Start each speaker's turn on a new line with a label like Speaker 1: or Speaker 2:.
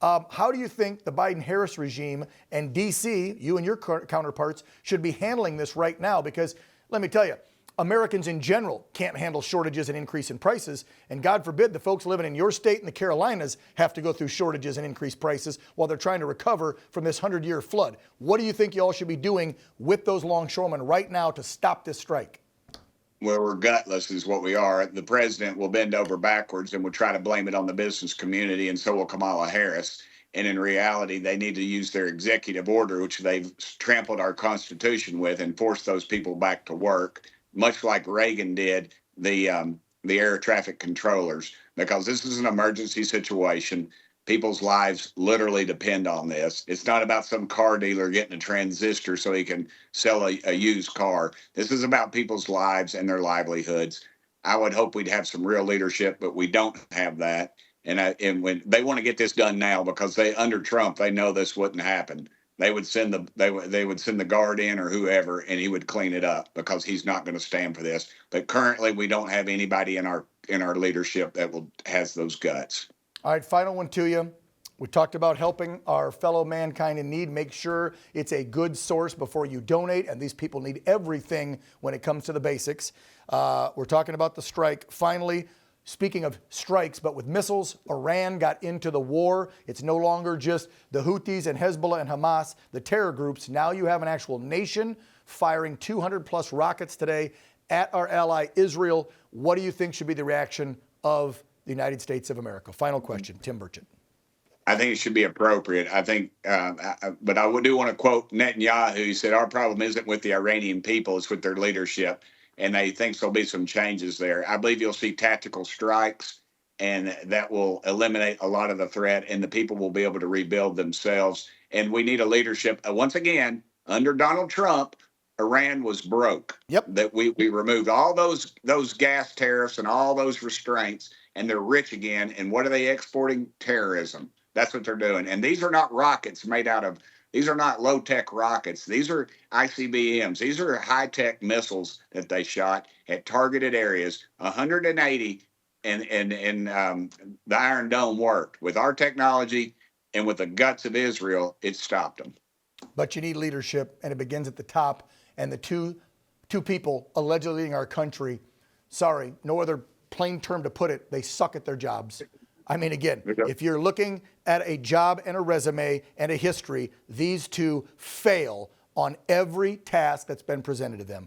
Speaker 1: How do you think the Biden-Harris regime and D.C., you and your counterparts, should be handling this right now? Because let me tell you, Americans in general can't handle shortages and increase in prices. And God forbid the folks living in your state and the Carolinas have to go through shortages and increased prices while they're trying to recover from this 100-year flood. What do you think you all should be doing with those longshoremen right now to stop this strike?
Speaker 2: Well, we're gutless is what we are. The president will bend over backwards and will try to blame it on the business community, and so will Kamala Harris. And in reality, they need to use their executive order, which they've trampled our Constitution with, and force those people back to work, much like Reagan did the air traffic controllers, because this is an emergency situation. People's lives literally depend on this. It's not about some car dealer getting a transistor so he can sell a used car. This is about people's lives and their livelihoods. I would hope we'd have some real leadership, but we don't have that. And when they want to get this done now, because under Trump, they know this wouldn't happen. They would send the guard in or whoever, and he would clean it up, because he's not going to stand for this. But currently, we don't have anybody in our leadership that has those guts.
Speaker 1: All right, final one to you. We talked about helping our fellow mankind in need. Make sure it's a good source before you donate, and these people need everything when it comes to the basics. We're talking about the strike. Finally, speaking of strikes, but with missiles, Iran got into the war. It's no longer just the Houthis and Hezbollah and Hamas, the terror groups. Now you have an actual nation firing 200-plus rockets today at our ally Israel. What do you think should be the reaction of the United States of America? Final question, Tim Burchett.
Speaker 2: I think it should be appropriate. I think, but I do want to quote Netanyahu. He said, our problem isn't with the Iranian people, it's with their leadership. And they think there'll be some changes there. I believe you'll see tactical strikes, and that will eliminate a lot of the threat, and the people will be able to rebuild themselves. And we need a leadership. Once again, under Donald Trump, Iran was broke.
Speaker 1: Yep.
Speaker 2: That we removed all those gas tariffs and all those restraints, and they're rich again. And what are they exporting? Terrorism. That's what they're doing. And these are not rockets these are not low-tech rockets. These are ICBMs. These are high-tech missiles that they shot at targeted areas. 180, and the Iron Dome worked. With our technology and with the guts of Israel, it stopped them.
Speaker 1: But you need leadership, and it begins at the top. And the two people allegedly leading our country, sorry, no other plain term to put it, they suck at their jobs. I mean, again, if you're looking at a job and a resume and a history, these two fail on every task that's been presented to them.